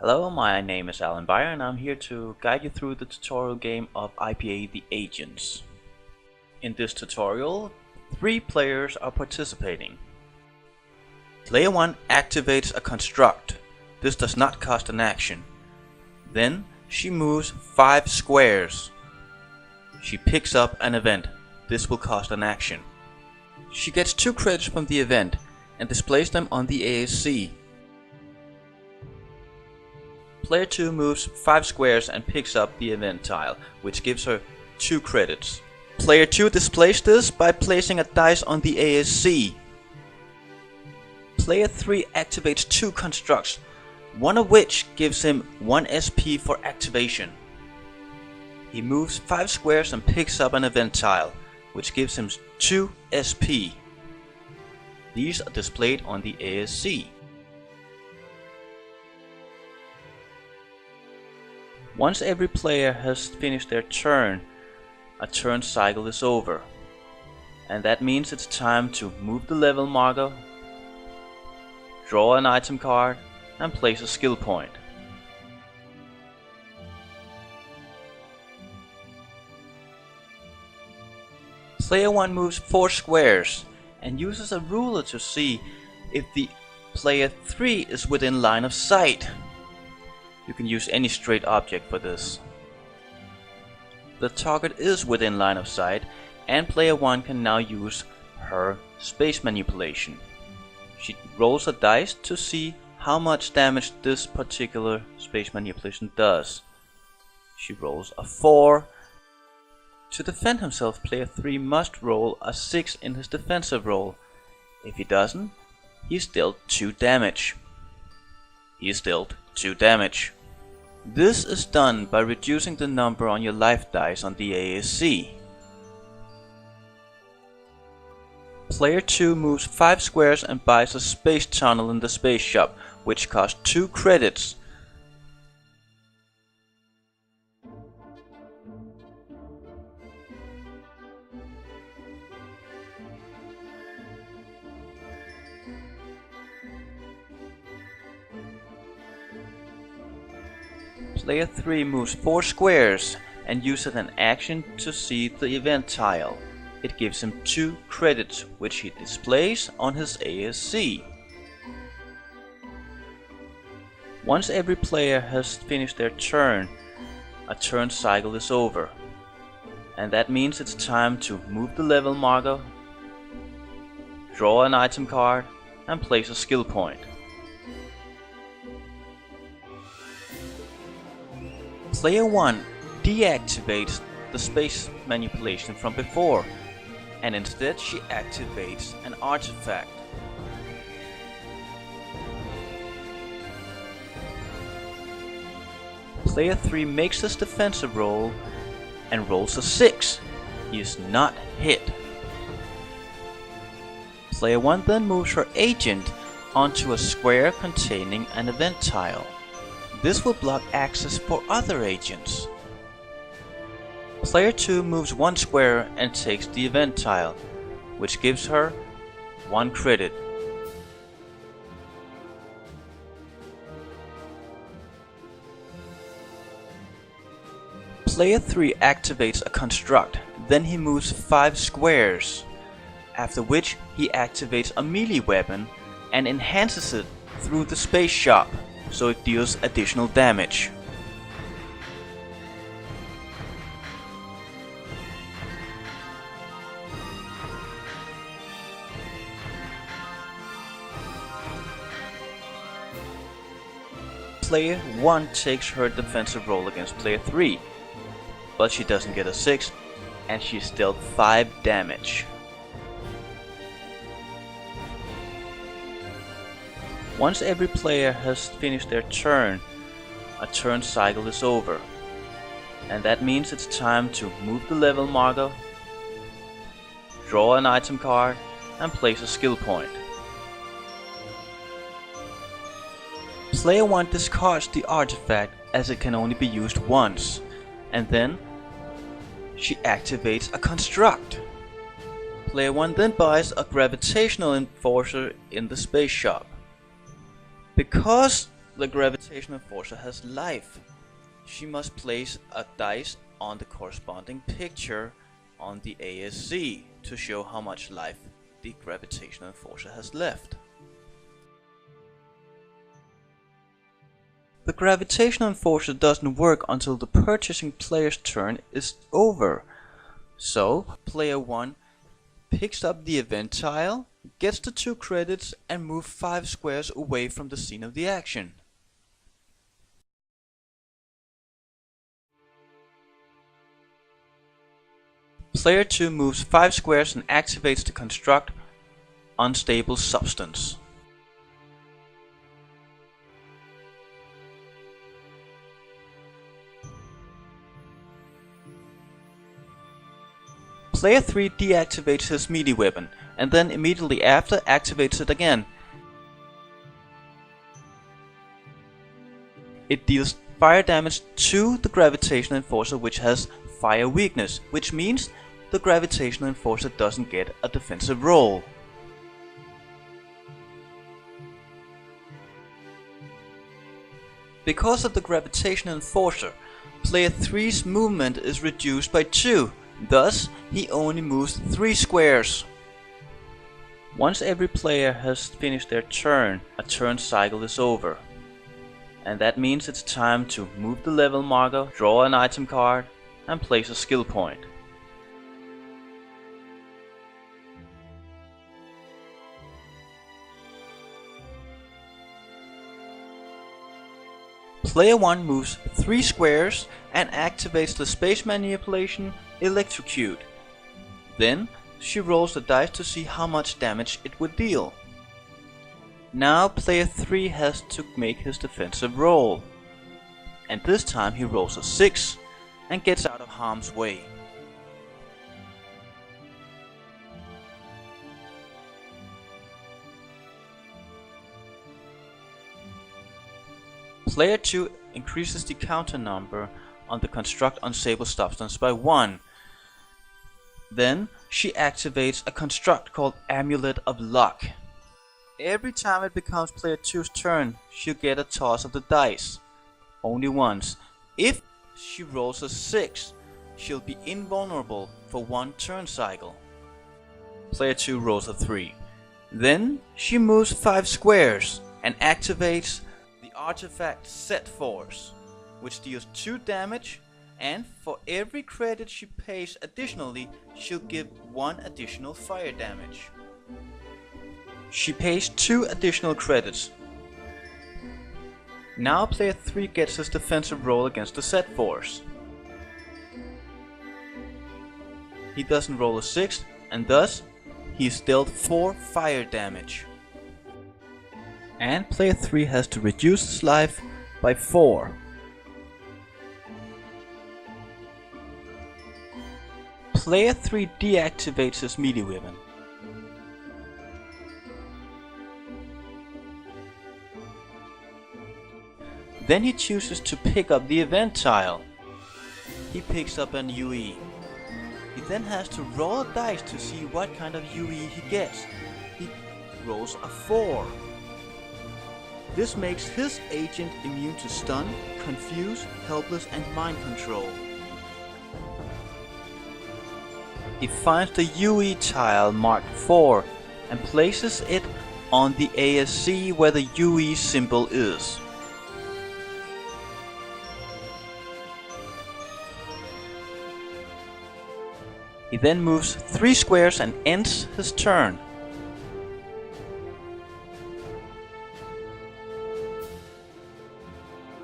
Hello, my name is Aleksandr and I'm here to guide you through the tutorial game of IPA The Agents. In this tutorial, 3 players are participating. Player 1 activates a construct. This does not cost an action. Then she moves 5 squares. She picks up an event. This will cost an action. She gets 2 credits from the event and displays them on the ASC. Player 2 moves 5 squares and picks up the event tile, which gives her 2 credits. Player 2 displays this by placing a dice on the ASC. Player 3 activates 2 constructs, one of which gives him 1 SP for activation. He moves 5 squares and picks up an event tile, which gives him 2 SP. These are displayed on the ASC. Once every player has finished their turn, a turn cycle is over. And that means it's time to move the level marker, draw an item card, and place a skill point. Player 1 moves 4 squares and uses a ruler to see if the player 3 is within line of sight. You can use any straight object for this. The target is within line of sight, and player 1 can now use her space manipulation. She rolls a dice to see how much damage this particular space manipulation does. She rolls a 4. To defend himself, player 3 must roll a 6 in his defensive roll. If he doesn't, he's dealt 2 damage. He is dealt 2 damage. This is done by reducing the number on your life dice on the ASC. Player 2 moves 5 squares and buys a space tunnel in the space shop, which costs 2 credits. Player 3 moves 4 squares and uses an action to see the event tile. It gives him 2 credits, which he displays on his ASC. Once every player has finished their turn, a turn cycle is over. And that means it's time to move the level marker, draw an item card, and place a skill point. Player 1 deactivates the space manipulation from before, and instead she activates an artifact. Player 3 makes his defensive roll and rolls a 6. He is not hit. Player 1 then moves her agent onto a square containing an event tile. This will block access for other agents. Player 2 moves 1 square and takes the event tile, which gives her 1 credit. Player 3 activates a construct, then he moves 5 squares, after which he activates a melee weapon and enhances it through the space shop, so it deals additional damage. Player 1 takes her defensive roll against player 3, but she doesn't get a 6 and she's dealt 5 damage. Once every player has finished their turn, a turn cycle is over. And that means it's time to move the level marker, draw an item card, and place a skill point. Player 1 discards the artifact as it can only be used once, and then she activates a construct. Player 1 then buys a gravitational enforcer in the space shop. Because the gravitational enforcer has life. She must place a dice on the corresponding picture on the ASC to show how much life the gravitational enforcer has left. The gravitational enforcer doesn't work until the purchasing player's turn is over. So, player 1 picks up the event tile, gets the 2 credits and moves 5 squares away from the scene of the action. Player 2 moves 5 squares and activates the construct Unstable Substance. Player 3 deactivates his melee weapon, and then immediately after activates it again. It deals fire damage to the gravitational enforcer, which has fire weakness, which means the gravitational enforcer doesn't get a defensive roll. Because of the gravitational enforcer, player 3's movement is reduced by 2. Thus, he only moves 3 squares. Once every player has finished their turn, a turn cycle is over. And that means it's time to move the level marker, draw an item card, and place a skill point. Player 1 moves 3 squares and activates the space manipulation Electrocute. Then she rolls the dice to see how much damage it would deal. Now player 3 has to make his defensive roll. And this time he rolls a 6 and gets out of harm's way. Player 2 increases the counter number on the construct Unstable Substance by 1. Then she activates a construct called Amulet of Luck. Every time it becomes player 2's turn, she'll get a toss of the dice. Only once. If she rolls a 6, she'll be invulnerable for 1 turn cycle. Player 2 rolls a 3. Then she moves 5 squares and activates the artifact Set Force, which deals 2 damage, and for every credit she pays additionally, she'll give 1 additional fire damage. She pays 2 additional credits. Now player 3 gets his defensive roll against the Set Force. He doesn't roll a 6, and thus he's dealt 4 fire damage. And player 3 has to reduce his life by 4. Player 3 deactivates his melee weapon. Then he chooses to pick up the event tile. He picks up an UE. He then has to roll a dice to see what kind of UE he gets. He rolls a 4. This makes his agent immune to stun, confuse, helpless and mind control. He finds the UE tile marked 4 and places it on the ASC where the UE symbol is. He then moves 3 squares and ends his turn.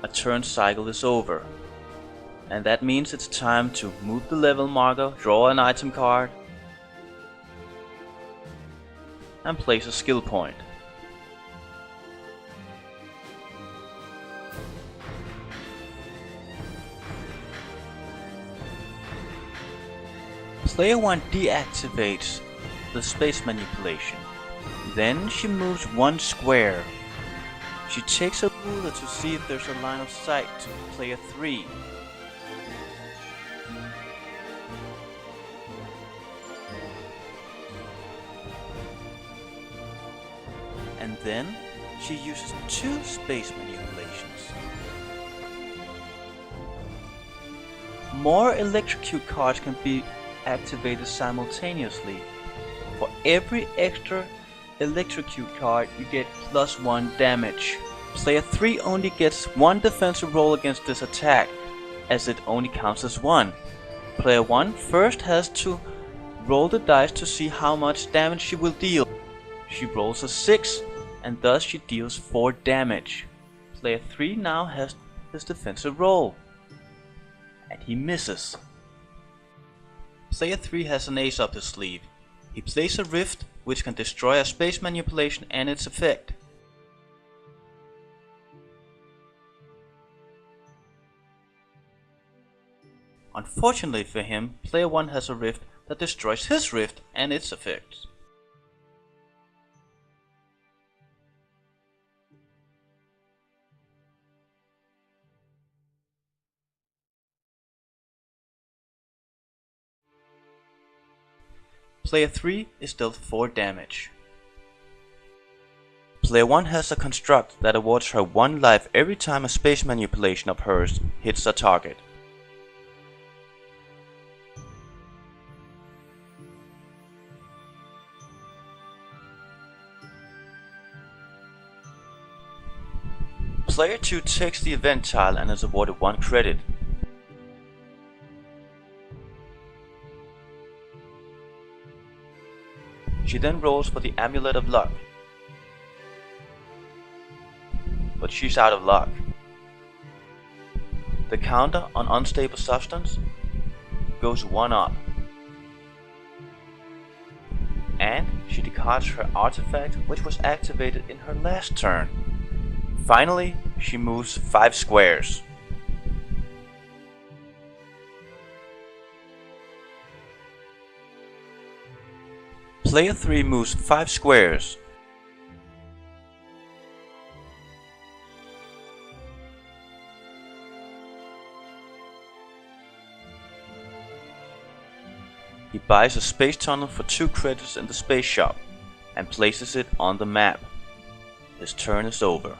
A turn cycle is over. And that means it's time to move the level marker, draw an item card, and place a skill point. Player 1 deactivates the space manipulation. Then she moves 1 square. She takes a ruler to see if there's a line of sight to player 3. And then she uses 2 space manipulation. More electrocute cards can be activated simultaneously. For every extra electrocute card, you get +1 damage. Player 3 only gets 1 defensive roll against this attack, as it only counts as 1. Player 1 first has to roll the dice to see how much damage she will deal. She rolls a 6, and thus she deals 4 damage. Player 3 now has his defensive roll, and he misses. Player 3 has an ace up his sleeve. He plays a rift, which can destroy a space manipulation and its effect. Unfortunately for him, player 1 has a rift that destroys his rift and its effects. Player 3 is dealt 4 damage. Player 1 has a construct that awards her 1 life every time a space manipulation of hers hits a target. Player 2 takes the event tile and is awarded 1 credit. She then rolls for the Amulet of Luck, but she's out of luck. The counter on Unstable Substance goes 1 up, and she discards her artifact, which was activated in her last turn. Finally, she moves 5 squares. Player 3 moves 5 squares. He buys a space tunnel for 2 credits in the space shop and places it on the map. His turn is over.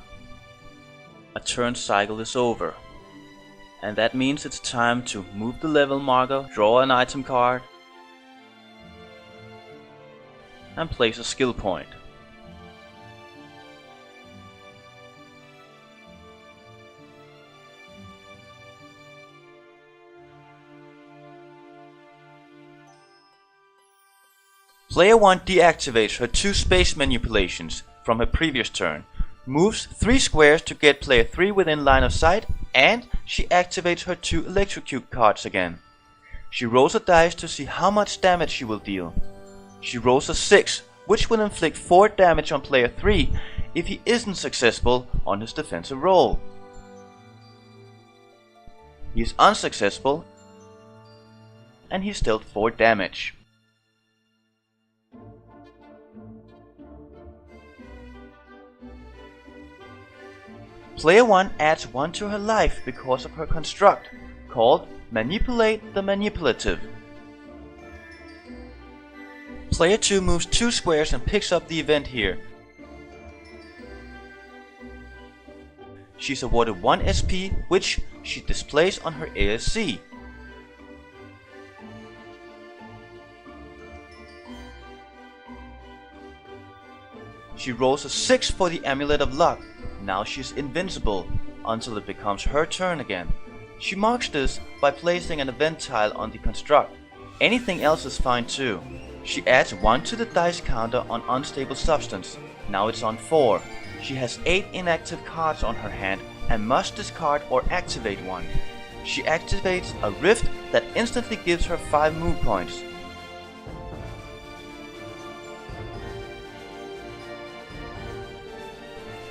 A turn cycle is over, and that means it's time to move the level marker, draw an item card, and place a skill point. Player 1 deactivates her 2 space manipulations from her previous turn, moves 3 squares to get player 3 within line of sight, and she activates her 2 electrocute cards again. She rolls a dice to see how much damage she will deal. She rolls a 6, which will inflict 4 damage on player 3 if he isn't successful on his defensive roll. He is unsuccessful, and he's dealt 4 damage. Player 1 adds 1 to her life because of her construct, called Manipulate the Manipulative. Player 2 moves 2 squares and picks up the event here. She's awarded 1 SP, which she displays on her ASC. She rolls a 6 for the Amulet of Luck. Now she's invincible until it becomes her turn again. She marks this by placing an event tile on the construct. Anything else is fine too. She adds 1 to the dice counter on Unstable Substance. Now it's on 4. She has 8 inactive cards on her hand and must discard or activate 1. She activates a rift that instantly gives her 5 move points.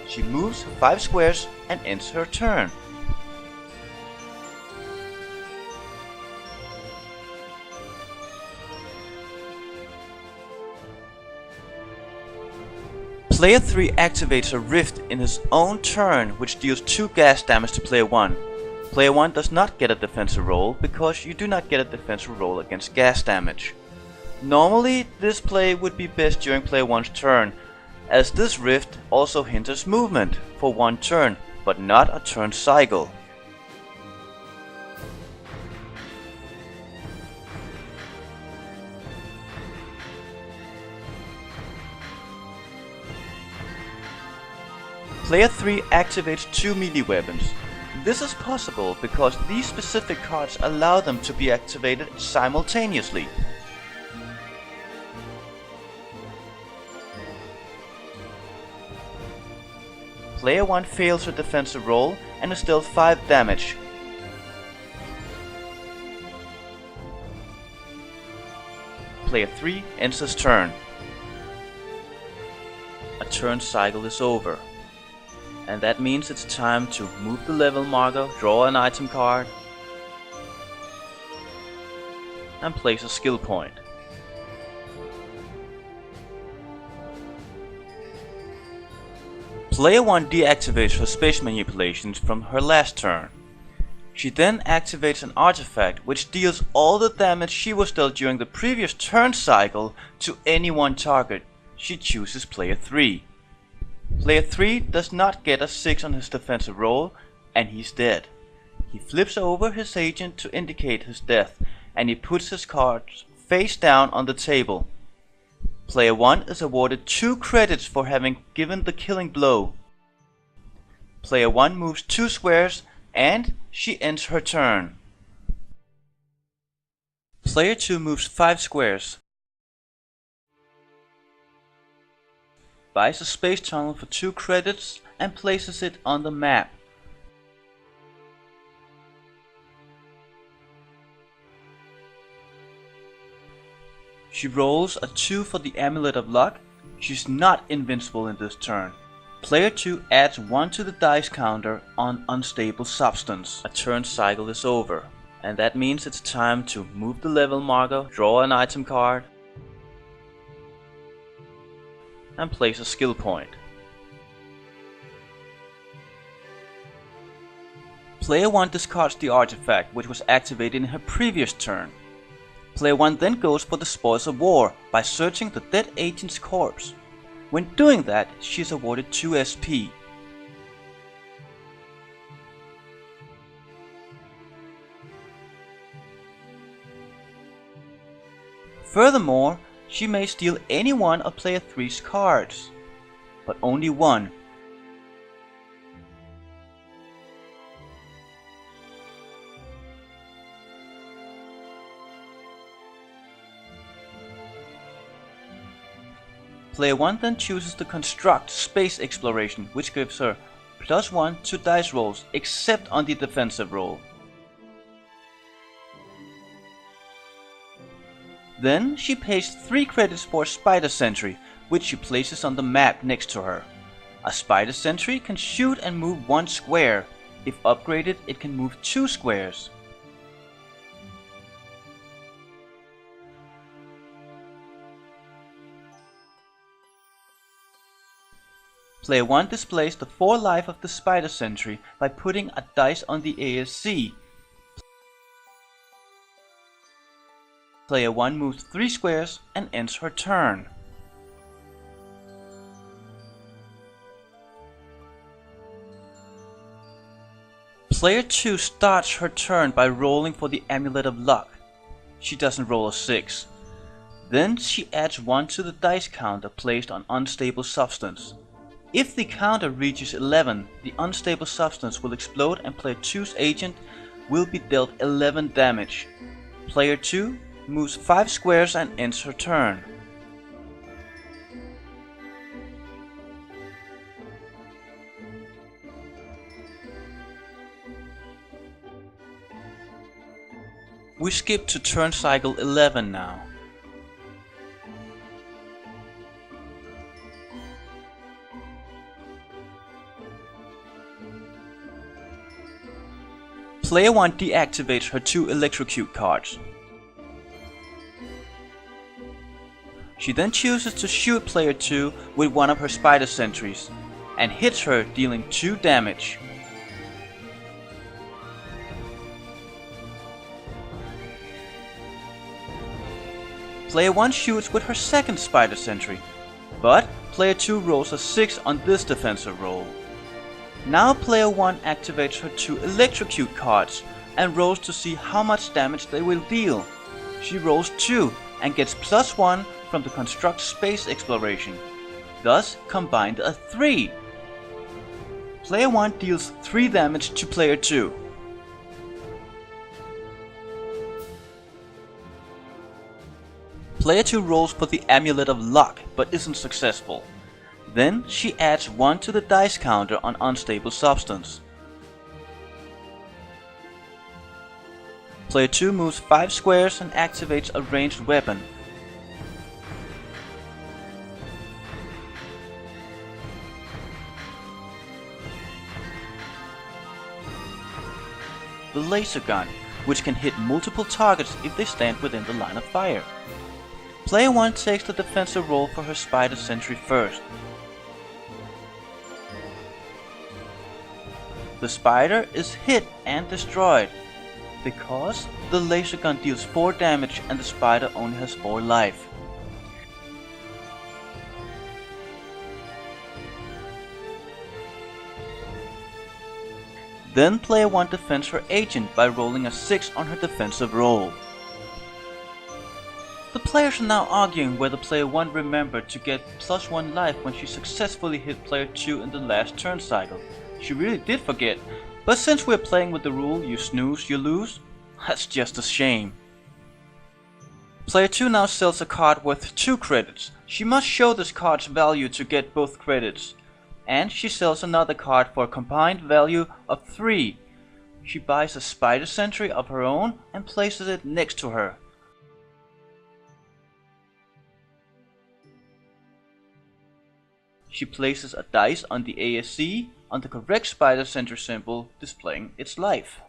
She moves 5 squares and ends her turn. Player 3 activates a rift in his own turn, which deals 2 gas damage to player 1. Player 1 does not get a defensive roll because you do not get a defensive roll against gas damage. Normally this play would be best during player 1's turn, as this rift also hinders movement for 1 turn, but not a turn cycle. Player 3 activates 2 melee weapons. This is possible because these specific cards allow them to be activated simultaneously. Player 1 fails her defensive roll and is dealt 5 damage. Player 3 ends his turn. A turn cycle is over. And that means it's time to move the level marker, draw an item card, and place a skill point. Player 1 deactivates her space manipulations from her last turn. She then activates an artifact which deals all the damage she was dealt during the previous turn cycle to any one target. She chooses player 3. Player 3 does not get a 6 on his defensive roll, and he's dead. He flips over his agent to indicate his death, and he puts his cards face down on the table. Player 1 is awarded 2 credits for having given the killing blow. Player 1 moves 2 squares, and she ends her turn. Player 2 moves 5 squares, buys a space tunnel for 2 credits and places it on the map. She rolls a 2 for the Amulet of Luck. She's not invincible in this turn. Player 2 adds 1 to the dice counter on Unstable Substance. A turn cycle is over, and that means it's time to move the level marker, draw an item card, and place a skill point. Player 1 discards the artifact which was activated in her previous turn. Player 1 then goes for the Spoils of War by searching the dead agent's corpse. When doing that, she is awarded 2 SP. Furthermore, she may steal any one of player 3's cards, but only one. Player 1 then chooses to construct Space Exploration, which gives her +1 to dice rolls, except on the defensive roll. Then she pays 3 credits for a Spider Sentry, which she places on the map next to her. A Spider Sentry can shoot and move 1 square. If upgraded, it can move 2 squares. Player 1 displays the 4 life of the Spider Sentry by putting a dice on the ASC. Player 1 moves 3 squares and ends her turn. Player 2 starts her turn by rolling for the Amulet of Luck. She doesn't roll a 6. Then she adds 1 to the dice counter placed on Unstable Substance. If the counter reaches 11, the Unstable Substance will explode and player 2's agent will be dealt 11 damage. Player 2 moves 5 squares and ends her turn. We skip to turn cycle 11 now. Player 1 deactivates her 2 Electrocute cards. She then chooses to shoot player 2 with one of her Spider Sentries, and hits her, dealing 2 damage. Player 1 shoots with her second Spider Sentry, but player 2 rolls a 6 on this defensive roll. Now player 1 activates her 2 Electrocute cards and rolls to see how much damage they will deal. She rolls 2 and gets +1 from the construct Space Exploration, thus combined a 3. Player 1 deals 3 damage to Player 2. Player 2 rolls for the Amulet of Luck, but isn't successful. Then she adds 1 to the dice counter on Unstable Substance. Player 2 moves 5 squares and activates a ranged weapon. The laser gun, which can hit multiple targets if they stand within the line of fire. Player 1 takes the defensive roll for her spider sentry first. The spider is hit and destroyed, because the laser gun deals 4 damage and the spider only has 4 life. Then player 1 defends her agent by rolling a 6 on her defensive roll. The players are now arguing whether player 1 remembered to get +1 life when she successfully hit player 2 in the last turn cycle. She really did forget, but since we're playing with the rule you snooze, you lose, that's just a shame. Player 2 now sells a card worth 2 credits. She must show this card's value to get both credits. And she sells another card for a combined value of 3. She buys a spider sentry of her own and places it next to her. She places a dice on the ASC on the correct spider sentry symbol, displaying its life.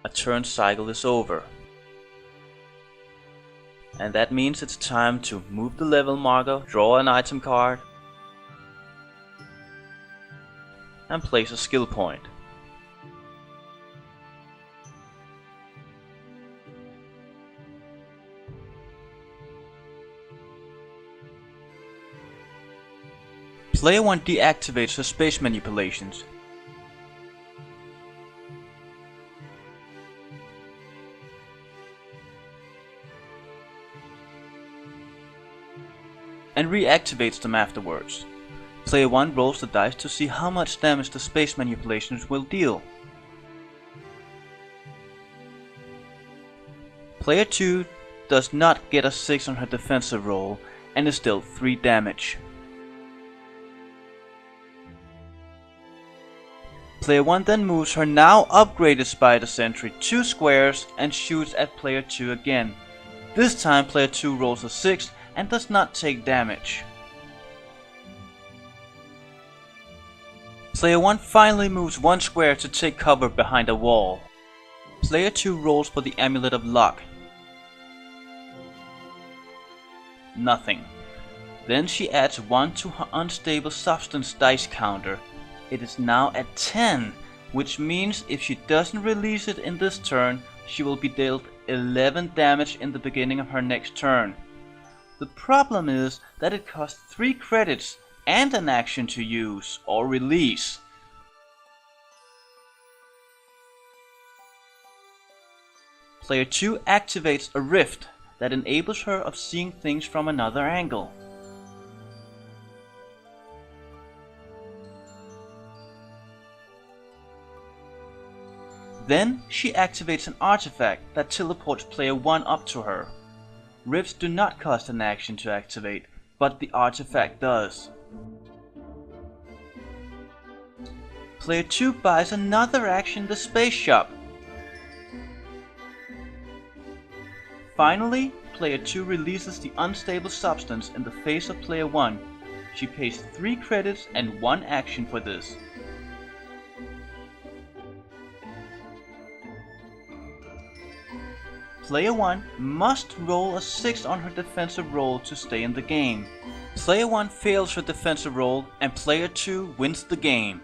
A turn cycle is over. And that means it's time to move the level marker, draw an item card, and place a skill point. Player 1 deactivates her space manipulations. And reactivates them afterwards. Player 1 rolls the dice to see how much damage the space manipulations will deal. Player 2 does not get a 6 on her defensive roll and is dealt 3 damage. Player 1 then moves her now upgraded spider sentry 2 squares and shoots at player 2 again. This time player 2 rolls a 6 and does not take damage. Player 1 finally moves 1 square to take cover behind a wall. Player 2 rolls for the Amulet of Luck. Nothing. Then she adds 1 to her Unstable Substance dice counter. It is now at 10, which means if she doesn't release it in this turn, she will be dealt 11 damage in the beginning of her next turn. The problem is that it costs 3 credits and an action to use or release. Player 2 activates a rift that enables her of seeing things from another angle. Then she activates an artifact that teleports player 1 up to her. Rifts do not cost an action to activate, but the artifact does. Player 2 buys another action in the space shop. Finally, player 2 releases the Unstable Substance in the face of player 1. She pays 3 credits and 1 action for this. Player 1 must roll a 6 on her defensive roll to stay in the game. Player 1 fails her defensive roll and player 2 wins the game.